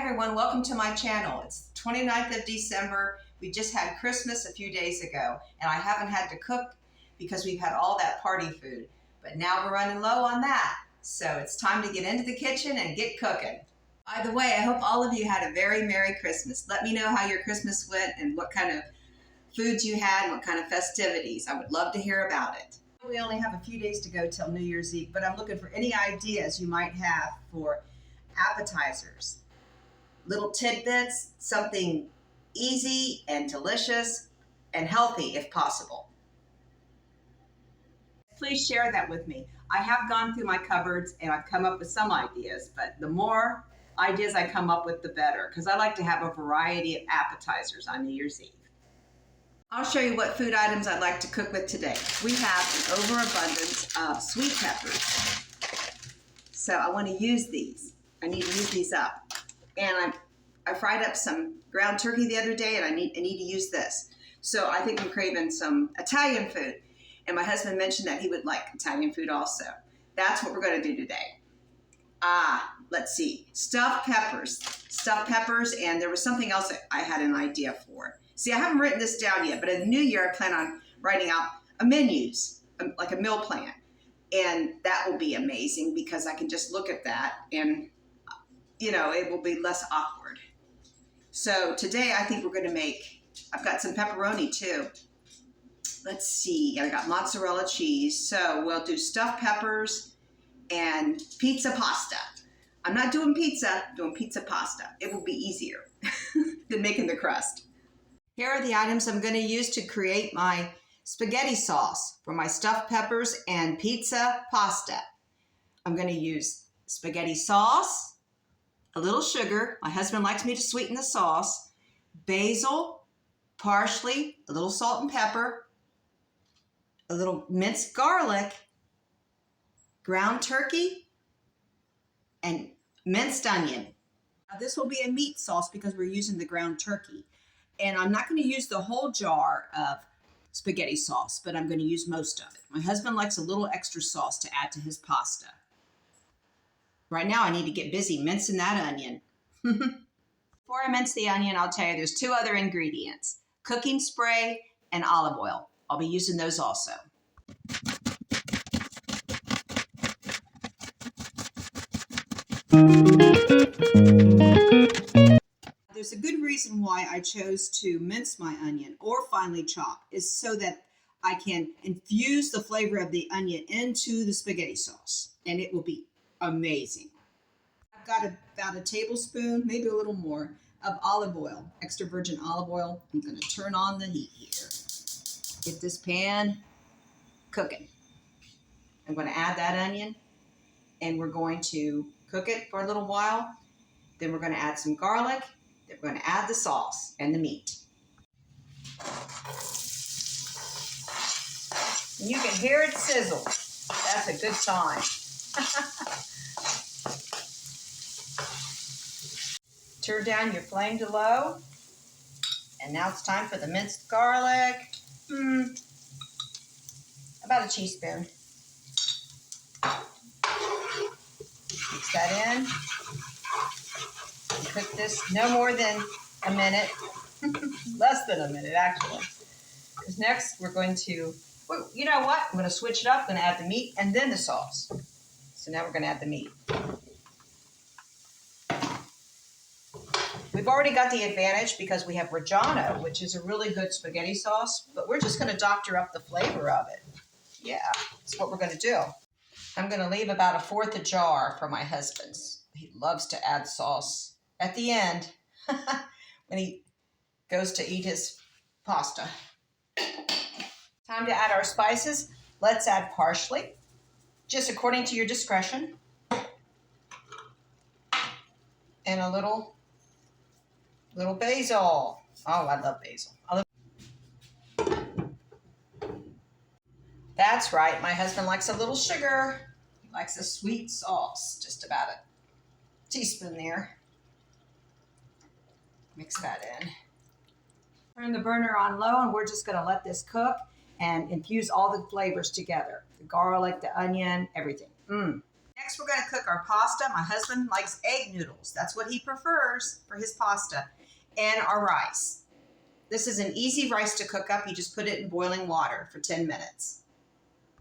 everyone, welcome to my channel. It's the 29th of December. We just had Christmas a few days ago and I haven't had to cook because we've had all that party food. But now we're running low on that. So it's time to get into the kitchen and get cooking. By the way, I hope all of you had a very Merry Christmas. Let me know how your Christmas went and what kind of foods you had and what kind of festivities. I would love to hear about it. We only have a few days to go till New Year's Eve, but I'm looking for any ideas you might have for appetizers. Little tidbits, something easy and delicious and healthy if possible. Please share that with me. I have gone through my cupboards and I've come up with some ideas, but the more ideas I come up with, the better, because I like to have a variety of appetizers on New Year's Eve. I'll show you what food items I'd like to cook with today. We have an overabundance of sweet peppers, so I want to use these. I need to use these up. And I fried up some ground turkey the other day and I need to use this. So I think I'm craving some Italian food. And my husband mentioned that he would like Italian food also. That's what we're going to do today. Let's see. Stuffed peppers. Stuffed peppers, and there was something else I had an idea for. See, I haven't written this down yet, but in the new year I plan on writing out menus, like a meal plan. And that will be amazing because I can just look at that and it will be less awkward. So today I think we're going to make, I've got some pepperoni too. Let's see, I got mozzarella cheese. So we'll do stuffed peppers and pizza pasta. I'm not doing pizza, I'm doing pizza pasta. It will be easier than making the crust. Here are the items I'm going to use to create my spaghetti sauce for my stuffed peppers and pizza pasta. I'm going to use spaghetti sauce, a little sugar. My husband likes me to sweeten the sauce. Basil, parsley, a little salt and pepper, a little minced garlic, ground turkey, and minced onion. Now this will be a meat sauce because we're using the ground turkey. And I'm not going to use the whole jar of spaghetti sauce, but I'm going to use most of it. My husband likes a little extra sauce to add to his pasta. Right now I need to get busy mincing that onion. Before I mince the onion, I'll tell you there's two other ingredients, cooking spray and olive oil. I'll be using those also. There's a good reason why I chose to mince my onion or finely chop is so that I can infuse the flavor of the onion into the spaghetti sauce and it will be amazing. I've got about a tablespoon, maybe a little more, of olive oil, extra virgin olive oil. I'm going to turn on the heat here. Get this pan cooking. I'm going to add that onion and we're going to cook it for a little while. Then we're going to add some garlic. Then we're going to add the sauce and the meat. And you can hear it sizzle. That's a good sign. Turn down your flame to low. And now it's time for the minced garlic. About a teaspoon. Mix that in. And cook this no more than a minute. Less than a minute, actually. Because next we're going to, you know what? I'm going to switch it up. I'm going to add the meat and then the sauce. So now we're going to add the meat. We've already got the advantage because we have Reggiano, which is a really good spaghetti sauce, but we're just going to doctor up the flavor of it. Yeah, that's what we're going to do. I'm going to leave about 1/4 a jar for my husband. He loves to add sauce at the end when he goes to eat his pasta. Time to add our spices. Let's add parsley, just according to your discretion, and a little basil. Oh, I love basil. That's right. My husband likes a little sugar. He likes a sweet sauce. Just about a teaspoon there. Mix that in. Turn the burner on low and we're just going to let this cook and infuse all the flavors together. The garlic, the onion, everything. Next, we're going to cook our pasta. My husband likes egg noodles. That's what he prefers for his pasta. And our rice. This is an easy rice to cook up. You just put it in boiling water for 10 minutes.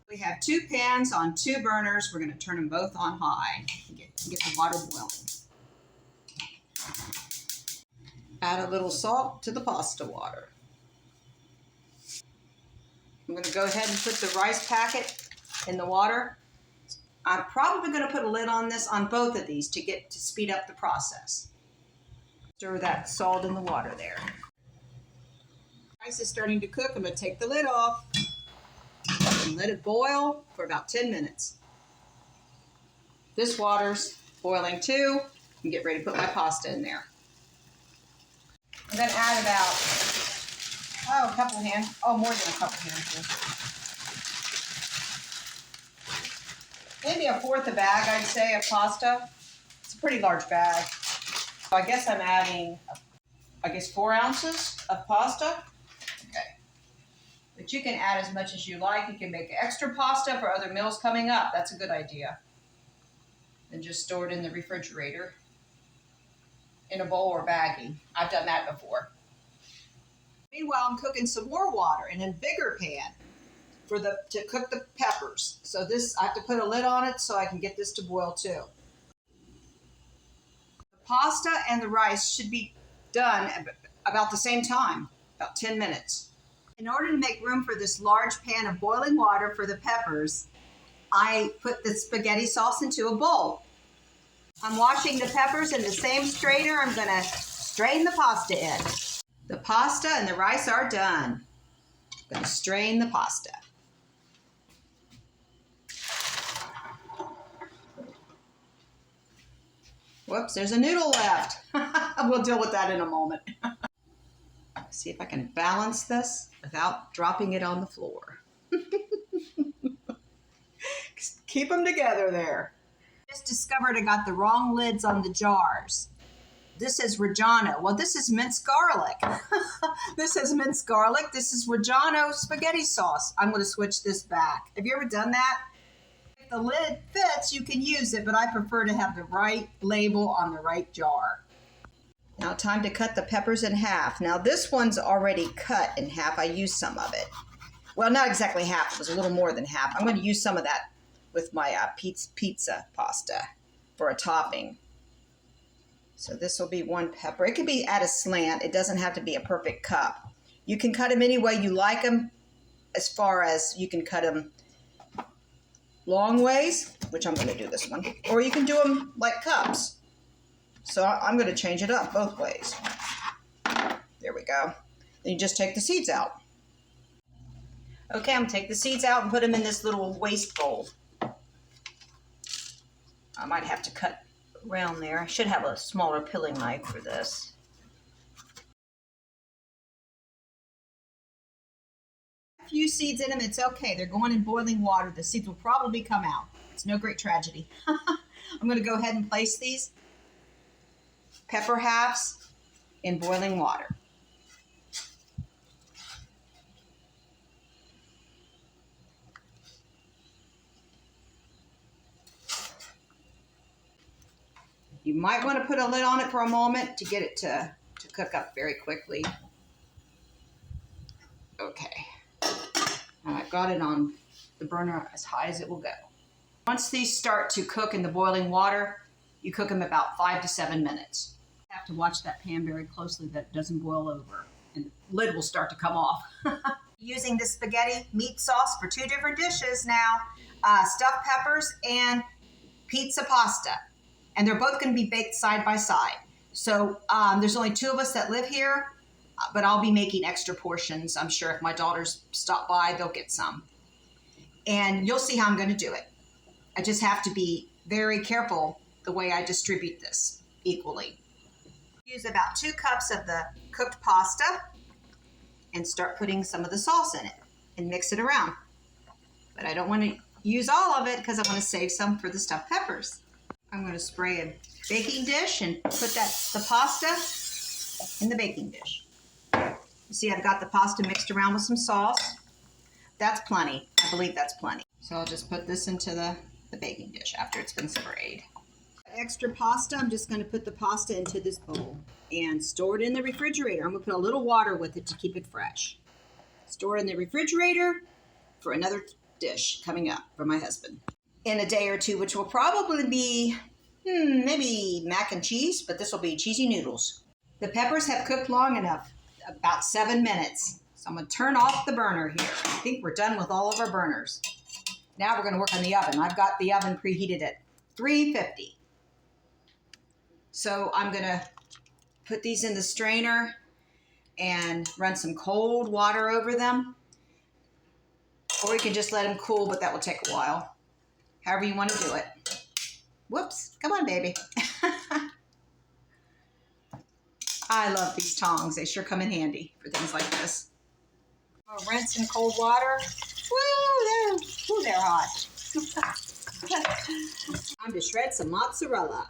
We have 2 pans on 2 burners. We're going to turn them both on high and get the water boiling. Add a little salt to the pasta water. I'm going to go ahead and put the rice packet in the water. I'm probably going to put a lid on this on both of these to speed up the process. Stir that salt in the water there. Rice is starting to cook. I'm going to take the lid off and let it boil for about 10 minutes. This water's boiling too. And get ready to put my pasta in there. I'm going to add about, more than a couple handfuls. Maybe a fourth a bag, I'd say, of pasta. It's a pretty large bag. So I guess I'm adding, 4 ounces of pasta. Okay. But you can add as much as you like. You can make extra pasta for other meals coming up. That's a good idea. And just store it in the refrigerator in a bowl or baggie. I've done that before. Meanwhile, I'm cooking some more water in a bigger pan to cook the peppers. So this, I have to put a lid on it so I can get this to boil too. The pasta and the rice should be done about the same time, about 10 minutes. In order to make room for this large pan of boiling water for the peppers, I put the spaghetti sauce into a bowl. I'm washing the peppers in the same strainer. I'm going to strain the pasta in. The pasta and the rice are done. I'm going to strain the pasta. Whoops, there's a noodle left. We'll deal with that in a moment. See if I can balance this without dropping it on the floor. Keep them together there. Just discovered I got the wrong lids on the jars. This is Reggiano. Well, this is minced garlic. This is minced garlic. This is Reggiano spaghetti sauce. I'm going to switch this back. Have you ever done that? If the lid fits, you can use it, but I prefer to have the right label on the right jar. Now time to cut the peppers in half. Now this one's already cut in half. I used some of it. Well, not exactly half. It was a little more than half. I'm going to use some of that with my pizza pasta for a topping. So this will be 1 pepper. It can be at a slant. It doesn't have to be a perfect cup. You can cut them any way you like them, as far as you can cut them long ways, which I'm going to do this one, or you can do them like cups. So I'm going to change it up both ways. There we go. Then you just take the seeds out. Okay, I'm going to take the seeds out and put them in this little waste bowl. I might have to cut around there. I should have a smaller peeling knife for this. A few seeds in them, it's okay. They're going in boiling water. The seeds will probably come out. It's no great tragedy. I'm going to go ahead and place these pepper halves in boiling water. You might want to put a lid on it for a moment to get it to cook up very quickly. Okay. And I've got it on the burner as high as it will go. Once these start to cook in the boiling water, you cook them about 5 to 7 minutes. You have to watch that pan very closely that it doesn't boil over, and the lid will start to come off. Using the spaghetti meat sauce for 2 different dishes now, stuffed peppers and pizza pasta. And they're both going to be baked side by side. So there's only 2 of us that live here, but I'll be making extra portions. I'm sure if my daughters stop by, they'll get some. And you'll see how I'm going to do it. I just have to be very careful the way I distribute this equally. Use about 2 cups of the cooked pasta and start putting some of the sauce in it and mix it around. But I don't want to use all of it because I want to save some for the stuffed peppers. I'm going to spray a baking dish and put the pasta in the baking dish. You see, I've got the pasta mixed around with some sauce. That's plenty. I believe that's plenty. So I'll just put this into the the baking dish after it's been sprayed. Extra pasta, I'm just going to put the pasta into this bowl and store it in the refrigerator. I'm going to put a little water with it to keep it fresh. Store it in the refrigerator for another dish coming up for my husband in a day or two, which will probably be maybe mac and cheese, but this will be cheesy noodles. The peppers have cooked long enough, about 7 minutes. So I'm going to turn off the burner here. I think we're done with all of our burners. Now we're going to work on the oven. I've got the oven preheated at 350. So I'm going to put these in the strainer and run some cold water over them. Or you can just let them cool, but that will take a while. However you want to do it. Whoops. Come on, baby. I love these tongs. They sure come in handy for things like this. I'll rinse in cold water. Woo, they're hot. Time to shred some mozzarella.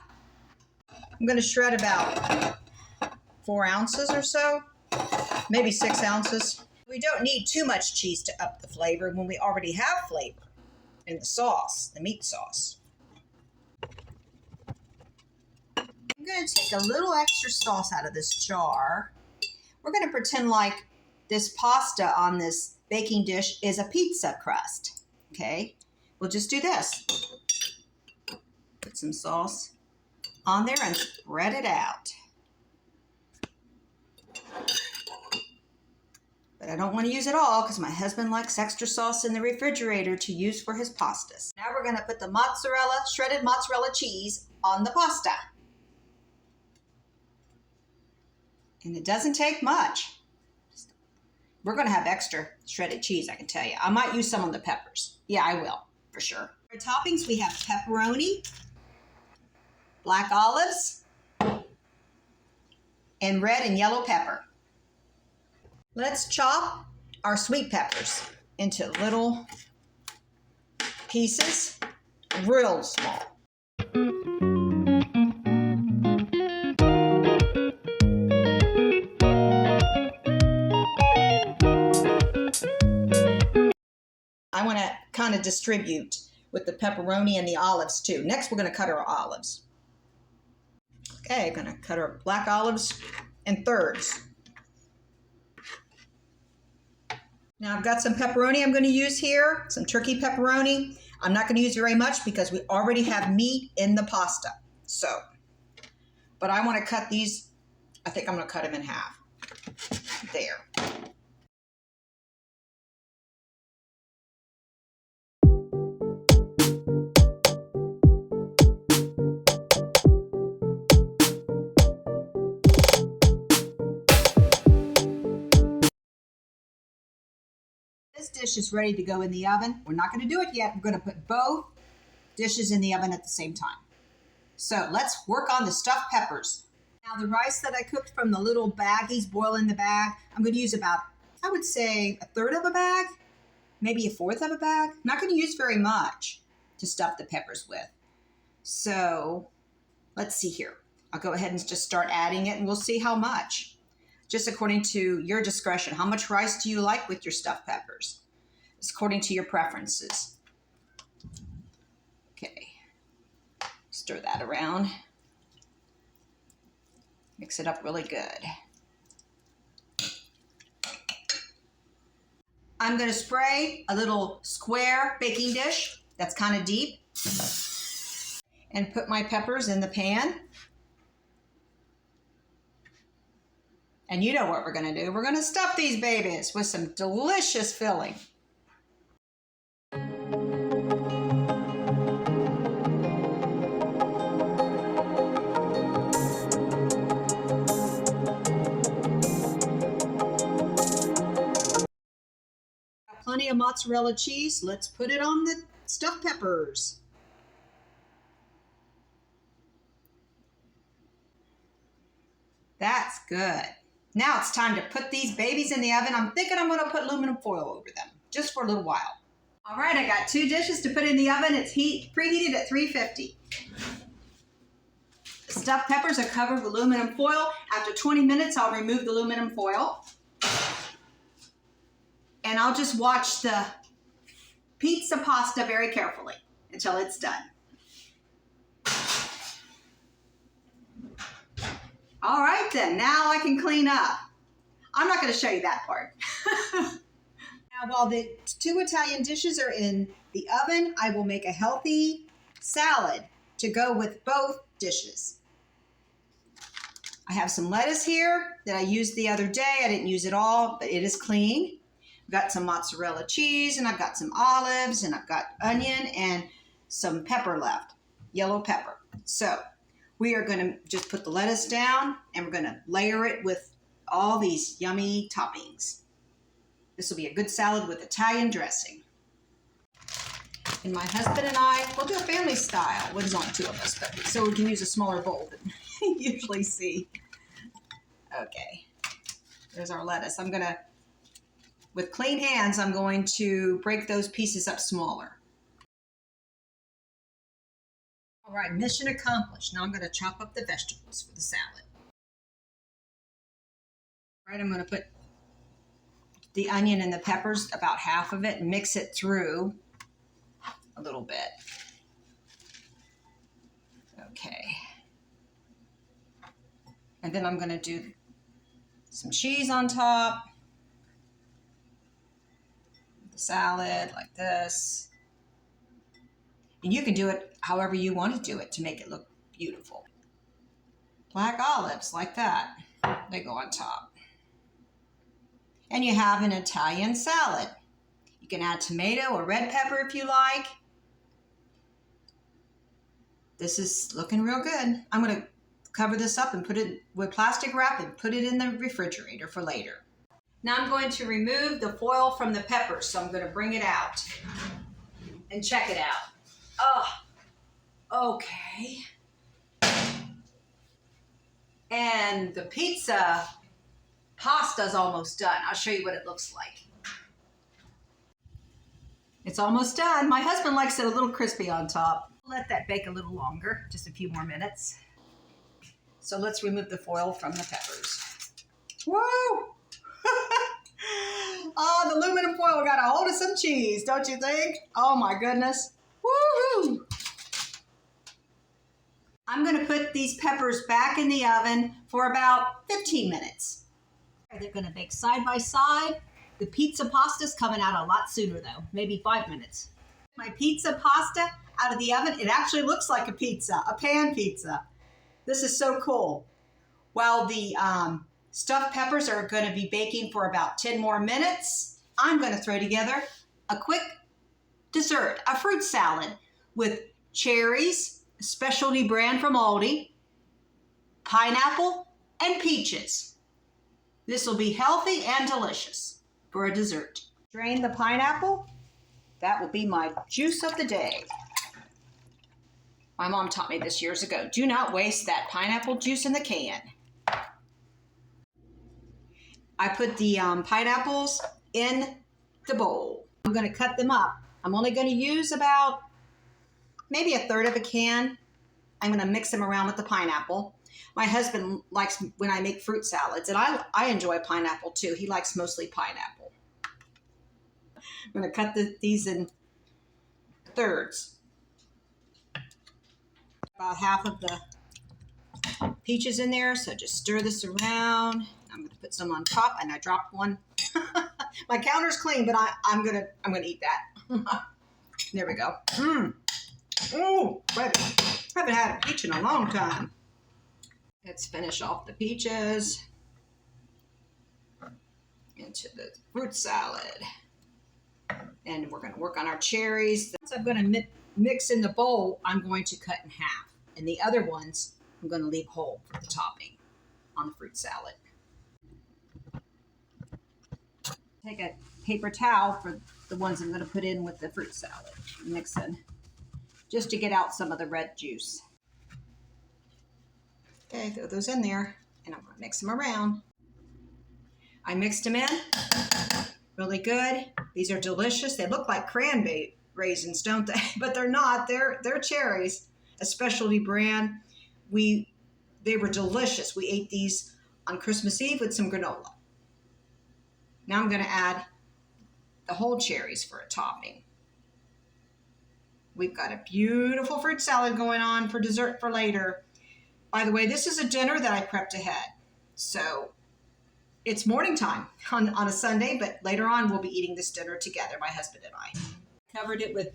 I'm going to shred about 4 ounces or so, maybe 6 ounces. We don't need too much cheese to up the flavor when we already have flavor in the sauce, the meat sauce. I'm going to take a little extra sauce out of this jar. We're going to pretend like this pasta on this baking dish is a pizza crust. Okay, we'll just do this. Put some sauce on there and spread it out. But I don't want to use it all because my husband likes extra sauce in the refrigerator to use for his pastas. Now we're going to put the mozzarella, shredded mozzarella cheese on the pasta. And it doesn't take much. We're going to have extra shredded cheese, I can tell you. I might use some on the peppers. Yeah, I will, for sure. For toppings, we have pepperoni, black olives, and red and yellow pepper. Let's chop our sweet peppers into little pieces, real small. I want to kind of distribute with the pepperoni and the olives too. Next, we're going to cut our olives. Okay, I'm going to cut our black olives in thirds. Now I've got some pepperoni I'm going to use here, some turkey pepperoni. I'm not going to use very much because we already have meat in the pasta. So, but I want to cut these, I think I'm going to cut them in half. There. This dish is ready to go in the oven. We're not going to do it yet. We're going to put both dishes in the oven at the same time. So let's work on the stuffed peppers. Now the rice that I cooked from the little baggies, boil in the bag, I'm going to use about, I would say, 1/3 of a bag, maybe 1/4 of a bag. I'm not going to use very much to stuff the peppers with. So let's see here. I'll go ahead and just start adding it and we'll see how much. Just according to your discretion. How much rice do you like with your stuffed peppers? It's according to your preferences. Okay. Stir that around. Mix it up really good. I'm going to spray a little square baking dish that's kind of deep and put my peppers in the pan. And you know what we're going to do. We're going to stuff these babies with some delicious filling. Got plenty of mozzarella cheese. Let's put it on the stuffed peppers. That's good. Now it's time to put these babies in the oven. I'm thinking I'm going to put aluminum foil over them just for a little while. All right, I got 2 dishes to put in the oven. It's preheated at 350. The stuffed peppers are covered with aluminum foil. After 20 minutes, I'll remove the aluminum foil. And I'll just watch the pizza pasta very carefully until it's done. All right then, now I can clean up. I'm not going to show you that part. Now, while the 2 Italian dishes are in the oven, I will make a healthy salad to go with both dishes. I have some lettuce here that I used the other day. I didn't use it all, but it is clean. I've got some mozzarella cheese, and I've got some olives, and I've got onion and some pepper left, yellow pepper. So we are going to just put the lettuce down, and we're going to layer it with all these yummy toppings. This will be a good salad with Italian dressing. And my husband and I, we'll do a family style. Well, there's only 2 of us, but so we can use a smaller bowl than you usually see. Okay, there's our lettuce. I'm gonna, with clean hands, I'm going to break those pieces up smaller. All right, mission accomplished. Now I'm gonna chop up the vegetables for the salad. All right, I'm gonna put the onion and the peppers, about half of it, and mix it through a little bit. Okay. And then I'm going to do some cheese on top. The salad like this. And you can do it however you want to do it to make it look beautiful. Black olives like that. They go on top. And you have an Italian salad. You can add tomato or red pepper if you like. This is looking real good. I'm going to cover this up and put it with plastic wrap and put it in the refrigerator for later. Now I'm going to remove the foil from the peppers, so I'm going to bring it out and check it out. Oh, okay. And the pizza pasta's almost done. I'll show you what it looks like. It's almost done. My husband likes it a little crispy on top. Let that bake a little longer, just a few more minutes. So let's remove the foil from the peppers. Woo! Oh, the aluminum foil got a hold of some cheese, don't you think? Oh my goodness. Woohoo! I'm going to put these peppers back in the oven for about 15 minutes. They're going to bake side by side. The pizza pasta's coming out a lot sooner though, maybe 5 minutes. My pizza pasta out of the oven, it actually looks like a pizza, a pan pizza. This is so cool. While the stuffed peppers are going to be baking for about 10 more minutes, I'm going to throw together a quick dessert, a fruit salad with cherries, a specialty brand from Aldi, pineapple, and peaches. This will be healthy and delicious for a dessert. Drain the pineapple. That will be my juice of the day. My mom taught me this years ago. Do not waste that pineapple juice in the can. I put the pineapples in the bowl. I'm going to cut them up. I'm only going to use about maybe a third of a can. I'm going to mix them around with the pineapple. My husband likes when I make fruit salads, and I enjoy pineapple too. He likes mostly pineapple. I'm going to cut these in thirds. About half of the peaches in there, so just stir this around. I'm going to put some on top, and I dropped one. My counter's clean, but I'm gonna eat that. There we go. Oh, haven't had a peach in a long time. Let's finish off the peaches into the fruit salad. And we're going to work on our cherries. Once I'm going to mix in the bowl, I'm going to cut in half. And the other ones, I'm going to leave whole for the topping on the fruit salad. Take a paper towel for the ones I'm going to put in with the fruit salad. Mix in, just to get out some of the red juice. Okay, throw those in there, and I'm going to mix them around. I mixed them in. Really good. These are delicious. They look like cranberry raisins, don't they? But they're not. They're cherries, a specialty brand. They were delicious. We ate these on Christmas Eve with some granola. Now I'm going to add the whole cherries for a topping. We've got a beautiful fruit salad going on for dessert for later. By the way, this is a dinner that I prepped ahead. So it's morning time on a Sunday, but later on we'll be eating this dinner together, my husband and I. Covered it with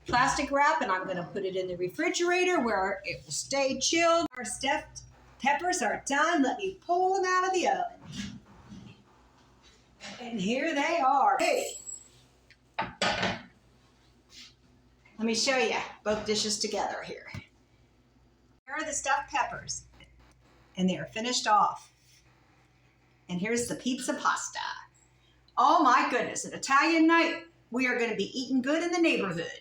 plastic wrap, and I'm going to put it in the refrigerator where it will stay chilled. Our stuffed peppers are done. Let me pull them out of the oven. And here they are. Hey. Let me show you both dishes together here. Here are the stuffed peppers, and they are finished off. And here's the pizza pasta. Oh my goodness, an Italian night. We are going to be eating good in the neighborhood.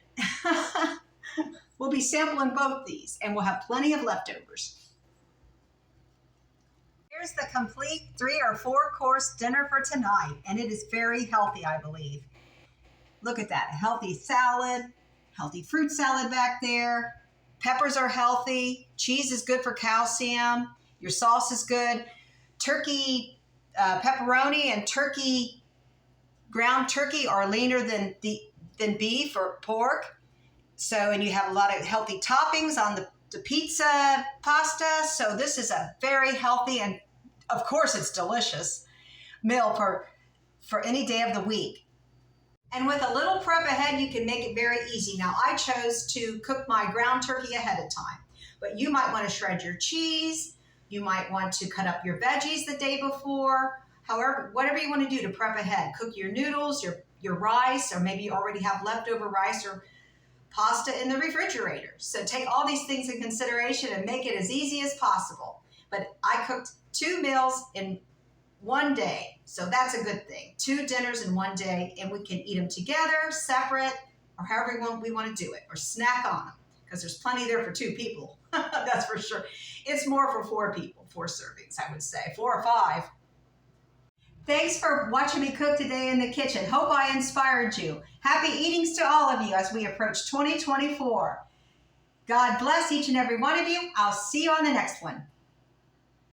We'll be sampling both these, and we'll have plenty of leftovers. Here's the complete 3 or 4 course dinner for tonight, and it is very healthy, I believe. Look at that, a healthy salad, healthy fruit salad back there. Peppers are healthy. Cheese is good for calcium. Your sauce is good. Turkey, pepperoni and turkey, ground turkey are leaner than beef or pork. So, and you have a lot of healthy toppings on the pizza pasta. So this is a very healthy, and of course it's delicious meal for any day of the week. And with a little prep ahead, you can make it very easy. Now, I chose to cook my ground turkey ahead of time, but you might want to shred your cheese. You might want to cut up your veggies the day before. However, whatever you want to do to prep ahead. Cook your noodles, your rice, or maybe you already have leftover rice or pasta in the refrigerator. So take all these things in consideration and make it as easy as possible. But I cooked 2 meals in one day. So that's a good thing. 2 dinners in one day, and we can eat them together, separate, or however we want to do it, or snack on them, because there's plenty there for 2 people. That's for sure. It's more for 4 people, 4 servings, I would say, 4 or 5. Thanks for watching me cook today in the kitchen. Hope I inspired you. Happy eatings to all of you as we approach 2024. God bless each and every one of you. I'll see you on the next one.